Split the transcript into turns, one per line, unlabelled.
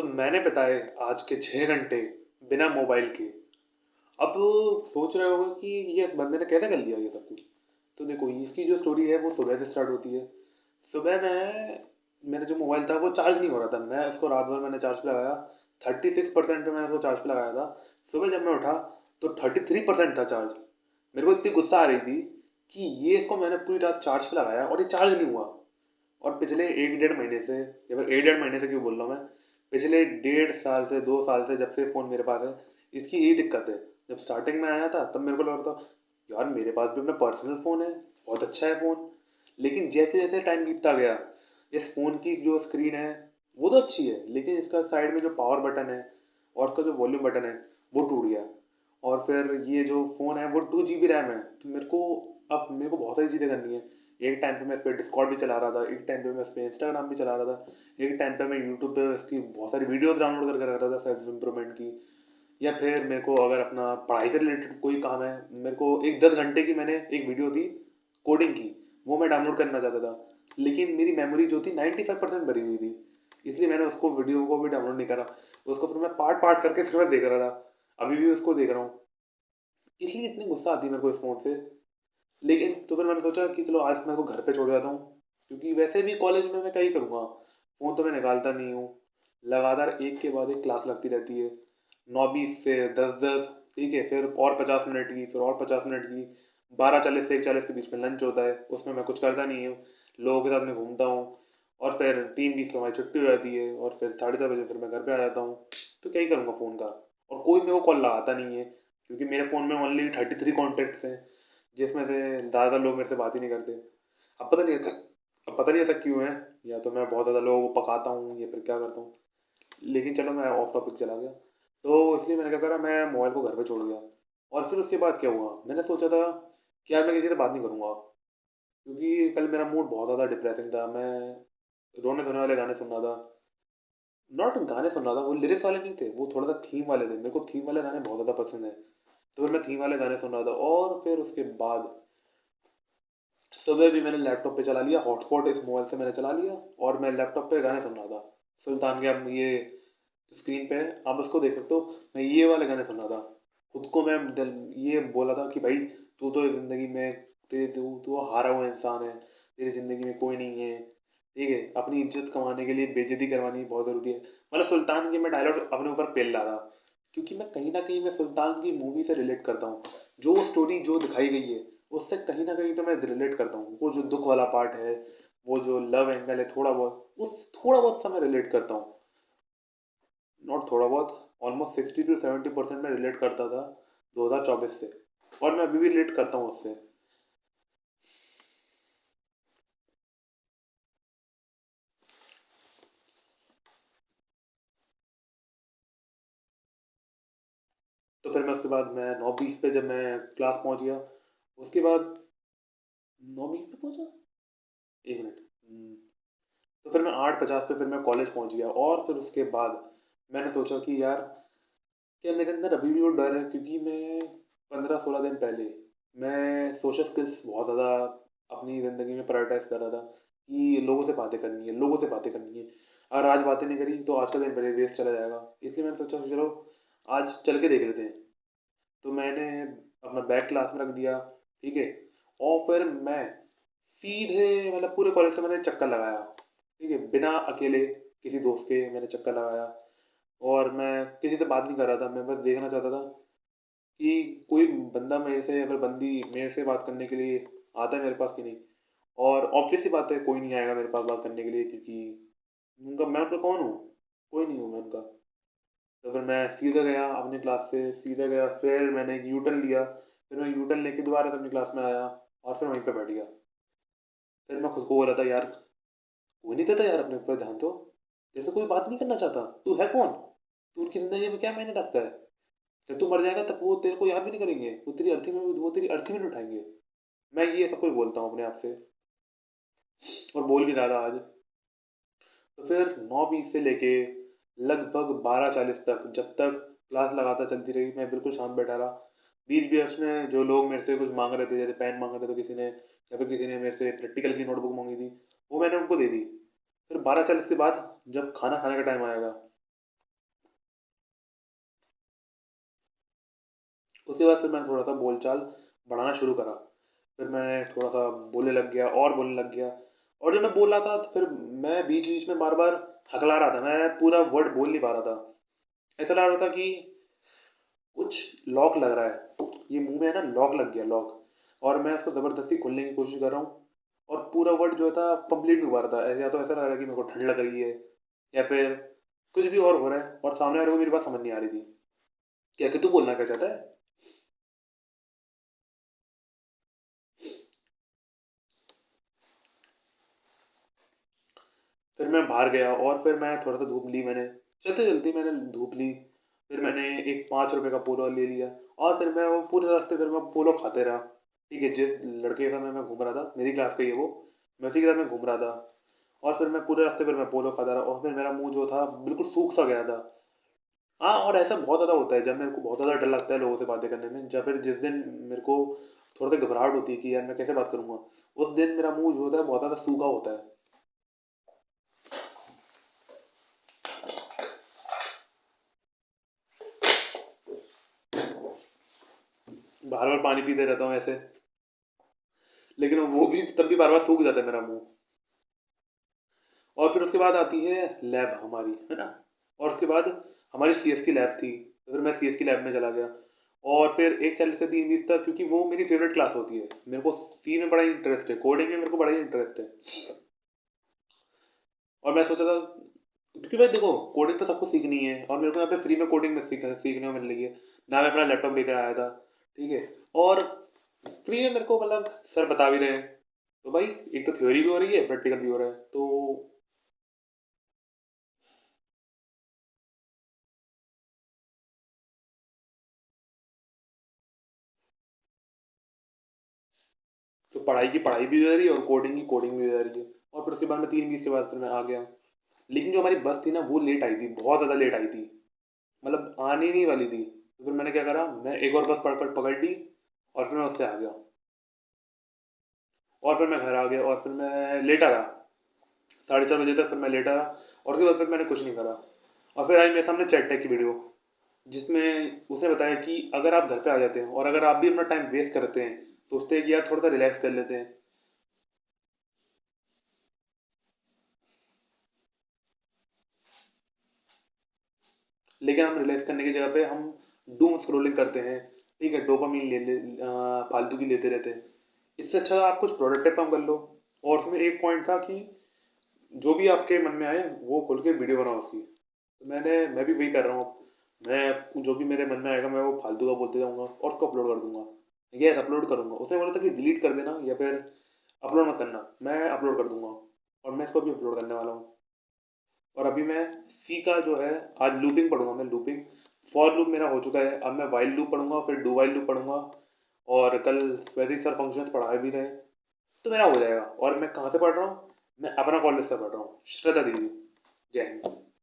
तो मैंने बिताए आज के 6 घंटे बिना मोबाइल के। अब सोच रहे होगे कि ये बंदे ने कैसे कर लिया ये सब कुछ। तो देखो, इसकी जो स्टोरी है वो सुबह से स्टार्ट होती है। सुबह में मेरा जो मोबाइल था वो चार्ज नहीं हो रहा था। मैं उसको रात भर मैंने चार्ज पे लगाया। 36% पे मैंने उसको चार्ज पे लगाया था। सुबह जब मैं उठा तो 33% था चार्ज। मेरे को इतनी गुस्सा आ रही थी कि ये इसको मैंने पूरी रात चार्ज पे लगाया और ये चार्ज नहीं हुआ। और पिछले 1 डेढ़ महीने से, या फिर 1 डेढ़ महीने से क्यों बोल रहा हूँ मैं, पिछले 1.5 साल से 2 साल से जब से फ़ोन मेरे पास है, इसकी यही दिक्कत है। जब स्टार्टिंग में आया था तब मेरे को लग रहा था यार मेरे पास भी अपना पर्सनल फ़ोन है, बहुत अच्छा है फ़ोन। लेकिन जैसे जैसे टाइम बीतता गया, इस फ़ोन की जो स्क्रीन है वो तो अच्छी है, लेकिन इसका साइड में जो पावर बटन है और उसका जो वॉल्यूम बटन है वो टूट गया। और फिर ये जो फ़ोन है वो 2 GB रैम है, तो मेरे को बहुत सारी चीज़ें करनी है। एक टाइम पे मैं इस पर डिस्कॉर्ड भी चला रहा था, एक टाइम पे मैं इस पर इंस्टाग्राम भी चला रहा था, एक टाइम पे मैं यूट्यूब पे इसकी बहुत सारी वीडियोस डाउनलोड करके रख रहा था सेल्फ इम्प्रूवमेंट की। या फिर मेरे को अगर अपना पढ़ाई से रिलेटेड कोई काम है, मेरे को एक 10 घंटे की मैंने एक वीडियो थी कोडिंग की, वो मैं डाउनलोड करना चाहता था, लेकिन मेरी मेमोरी जो थी 95% भरी हुई थी, इसलिए मैंने उसको वीडियो को भी डाउनलोड नहीं करा। उसको फिर मैं पार्ट पार्ट करके फिर मैं देख रहा था। अभी भी उसको देख रहा हूँ, इसलिए इतनी गुस्सा आती है मेरे को इस फ़ोन से। लेकिन तो फिर मैंने सोचा कि चलो आज मैं को घर पे छोड़ जाता हूँ, क्योंकि वैसे भी कॉलेज में मैं क्या ही करूँगा, फ़ोन तो मैं निकालता नहीं हूँ। लगातार एक के बाद एक क्लास लगती रहती है, 9:20 से 10:10, ठीक है, फिर और 50 मिनट की, फिर और 50 मिनट की, 12:40 से 1:40 के बीच में लंच होता है, उसमें मैं कुछ करता नहीं हूँ, लोगों के साथ मैं घूमता हूँ। और फिर 3:20 को हमारी छुट्टी हो जाती है और फिर 6:30 बजे फिर मैं घर पे आ जाता हूँ। तो क्या ही करूँगा फ़ोन का। और कोई मेरे को कॉल लगाता नहीं है, क्योंकि मेरे फ़ोन में ओनली 33 कॉन्टैक्ट्स हैं, जिसमें से ज़्यादातर लोग मेरे से बात ही नहीं करते। अब पता नहीं ऐसा क्यों है। या तो मैं बहुत ज़्यादा लोगों को पकाता हूँ या फिर क्या करता हूँ। लेकिन चलो, मैं ऑफ टॉपिक चला गया। तो इसलिए मैंने क्या करा, मैं मोबाइल को घर पे छोड़ गया। और फिर उसके बाद क्या हुआ, मैंने सोचा था कि यार मैं किसी से बात नहीं करूँगा, क्योंकि कल मेरा मूड बहुत ज़्यादा डिप्रेसिंग था। मैं रोने धोने वाले गाने सुन रहा था। नॉट गाने सुन रहा था, वो लिरिक्स वाले नहीं थे, वो थोड़ा सा थीम वाले थे। मेरे को थीम वाले गाने बहुत ज़्यादा पसंद है, तो फिर मैं थीम वाले गाने सुन रहा था। और फिर उसके बाद सुबह भी मैंने लैपटॉप पे चला लिया, हॉटस्पॉट इस मोबाइल से मैंने चला लिया, और मैं लैपटॉप पे गाने सुन रहा था। सुल्तान के, अब ये स्क्रीन पे है, आप उसको देख सकते हो, मैं ये वाले गाने सुन रहा था। खुद को मैं ये बोला था कि भाई तू तो इस ज़िंदगी में, तेरे तू तू हारा हुआ इंसान है, तेरी ज़िंदगी में कोई नहीं है, ठीक है, अपनी इज्जत कमाने के लिए बेइज्जती करवानी बहुत ज़रूरी है। मतलब सुल्तान के मैं डायलॉग अपने ऊपर पेल रहा था, क्योंकि मैं कहीं ना कहीं मैं सुल्तान की मूवी से रिलेट करता हूँ। जो स्टोरी जो दिखाई गई है उससे कहीं ना कहीं तो मैं रिलेट करता हूँ। वो जो दुख वाला पार्ट है, वो जो लव एंगल है, थोड़ा बहुत, उस थोड़ा बहुत सा मैं रिलेट करता हूँ। नॉट थोड़ा बहुत, ऑलमोस्ट 60 to 70% में रिलेट करता था 2024 से, और मैं अभी भी रिलेट करता हूँ उससे। तो फिर मैं उसके बाद मैं 9:20 पे जब मैं क्लास पहुँच गया, उसके बाद 9:20 पे पहुँचा, 1 मिनट। तो फिर मैं 8:50 पे फिर मैं कॉलेज पहुँच गया। और फिर उसके बाद मैंने सोचा कि यार, क्या मेरे अंदर अभी भी वो डर है, क्योंकि मैं 15-16 दिन पहले मैं सोशल स्किल्स बहुत ज़्यादा अपनी ज़िंदगी में प्रायोरिटाइज कर रहा था, कि लोगों से बातें करनी है, लोगों से बातें करनी है। अगर आज बातें नहीं करी तो आज का दिन मेरे वेस्ट चला जाएगा। इसलिए मैंने सोचा चलो आज चल के देख लेते हैं। तो मैंने अपना बैग क्लास में रख दिया, ठीक है, और फिर मैं सीधे, मतलब पूरे कॉलेज का मैंने चक्कर लगाया, ठीक है, बिना अकेले किसी दोस्त के मैंने चक्कर लगाया। और मैं किसी से बात नहीं कर रहा था, मैं बस देखना चाहता था कि कोई बंदा मेरे से या फिर बंदी मेरे से बात करने के लिए आता है मेरे पास कि नहीं। और ऑब्वियस सी बात है, कोई नहीं आएगा मेरे पास बात करने के लिए, क्योंकि मैं उनका कौन हूँ, कोई नहीं हूँ मैं उनका। तो फिर मैं सीधा गया अपनी क्लास से, सीधा गया, फिर मैंने एक यू टर्न लिया, फिर मैं यू टर्न लेके दोबारा से अपनी क्लास में आया, और फिर वहीं पे बैठ गया। फिर मैं खुद को बोला था यार, कोई नहीं देता यार अपने ऊपर ध्यान, तो तेरे से कोई बात नहीं करना चाहता, तू है कौन, तू उनकी ज़िंदगी में क्या मायने रखता है। जब तू मर जाएगा तब वो तेरे को याद भी नहीं करेंगे, वो तेरी अर्थी में नहीं उठाएंगे। मैं ये सब कुछ बोलता हूँ अपने आप से, और बोल भी रहा था आज। तो फिर 9:20 से लेके लगभग 12:40 तक, जब तक क्लास लगातार चलती रही, मैं बिल्कुल शांत बैठा रहा। बीच बीच में जो लोग मेरे से कुछ मांग रहे थे, जैसे पेन मांग रहे थे, तो किसी ने, या फिर किसी ने मेरे से प्रैक्टिकल की नोटबुक मांगी थी, वो मैंने उनको दे दी। फिर 12:40 के बाद जब खाना खाने का टाइम आएगा, उसके बाद फिर मैंने थोड़ा सा बोलचाल बढ़ाना शुरू करा। फिर मैं थोड़ा सा बोलने लग गया और बोलने लग गया। और जब मैं बोल रहा था तो फिर मैं बीच बीच में बार बार हकला रहा था, मैं पूरा वर्ड बोल नहीं पा रहा था। ऐसा लग रहा था कि कुछ लॉक लग रहा है, ये मुंह में है ना, लॉक लग गया, लॉक। और मैं उसको ज़बरदस्ती खोलने की कोशिश कर रहा हूँ, और पूरा वर्ड जो था कंप्लीट नहीं हो पा रहा था। या तो ऐसा लग रहा है कि मेरे को ठंड लग रही है, या फिर कुछ भी और हो रहा है, और सामने वाले को मेरी बात समझ नहीं आ रही थी। क्या कि तू बोलना क्या चाहता है। फिर मैं बाहर गया और फिर मैं थोड़ा सा धूप ली मैंने, चलते चलते मैंने धूप ली। फिर मैंने एक 5 रुपए का पोलो ले लिया, और फिर मैं वो पूरे रास्ते फिर मैं पोलो खाते रहा। ठीक है, जिस लड़के के साथ मैं घूम रहा था, मेरी क्लास का ही है वो, मैं उसी के साथ मैं घूम रहा था। और फिर मैं पूरे रास्ते फिर मैं पोलो खाता रहा, और फिर मेरा मुंह जो था बिल्कुल सूख सा गया था। हाँ, और ऐसा बहुत ज़्यादा होता है जब मेरे को बहुत ज़्यादा डर लगता है लोगों से बातें करने में, या फिर जिस दिन मेरे को थोड़ा सा घबराहट होती है कि यार मैं कैसे बात करूंगा, उस दिन मेरा मुंह जो होता है बहुत ज़्यादा सूखा होता है। बार बार पानी पीते रहता हूँ ऐसे, लेकिन वो भी तब भी बार बार सूख जाता है मेरा मुंह। और फिर उसके बाद आती है लैब हमारी, है ना। और उसके बाद हमारी सीएस की लैब थी, तो फिर मैं सीएस की लैब में चला गया। और फिर 1:40 से 3:20 तक, क्योंकि वो मेरी फेवरेट क्लास होती है, मेरे को सी में बड़ा इंटरेस्ट है, कोडिंग में मेरे को बड़ा ही इंटरेस्ट है। और मैं सोचा था, क्योंकि भाई देखो, कोडिंग तो सबको सीखनी है, और मेरे को यहाँ पे फ्री में कोडिंग में सीखने को मिल रही है। ना मैं अपना लैपटॉप लेकर आया था, ठीक है, और फ्री में मेरे को मतलब सर बता भी रहे हैं। तो भाई एक तो थ्योरी भी हो रही है, प्रैक्टिकल भी हो रहा है, तो पढ़ाई की पढ़ाई भी हो रही है और कोडिंग की कोडिंग भी हो रही है। और फिर उसके बाद में 3:20 के बाद फिर मैं आ गया। लेकिन जो हमारी बस थी ना, वो लेट आई थी, बहुत ज़्यादा लेट आई थी, मतलब आने ही नहीं वाली थी। तो फिर मैंने क्या करा, मैं एक और बस पकड़ पकड़ ली, और फिर मैं उससे आ गया। और फिर मैं घर आ गया, और फिर मैं लेटा रहा 4:30 बजे तक। फिर मैं लेटा रहा, और उसके बाद फिर मैंने कुछ नहीं करा। और फिर आई मेरे सामने चैट टैग की वीडियो, जिसमें उसने बताया कि अगर आप घर पे आ जाते हैं और अगर आप भी अपना टाइम वेस्ट करते हैं, सोचते हैं कि यार थोड़ा सा रिलैक्स कर लेते हैं, लेकिन हम रिलैक्स करने की जगह पे हम डूम स्क्रोलिंग करते हैं। ठीक है, डोपामीन फालतू की लेते रहते हैं। इससे अच्छा आप कुछ प्रोडक्टिव काम कर लो। और उसमें एक पॉइंट था कि जो भी आपके मन में आए वो खोल के वीडियो बनाओ उसकी। तो मैं भी वही कर रहा हूँ। मैं जो भी मेरे मन में आएगा मैं वो फालतू का बोलते जाऊंगा और उसको अपलोड कर दूंगा। यस, अपलोड करूंगा। उसने बोला था कि डिलीट कर देना या फिर अपलोड मत करना, मैं अपलोड कर दूंगा। और मैं इसको भी अपलोड करने वाला हूँ। और अभी मैं सी का जो है, आज लूपिंग पढ़ूंगा मैं, लूपिंग। फॉर लूप मेरा हो चुका है, अब मैं वाइल लूप पढ़ूंगा, फिर डू वाइल लूप पढ़ूंगा। और कल वैसे ही सर फंक्शंस पढ़ा भी रहे, तो मेरा हो जाएगा। और मैं कहाँ से पढ़ रहा हूँ, मैं अपना कॉलेज से पढ़ रहा हूँ, श्रद्धा दीदी। जय हिंद।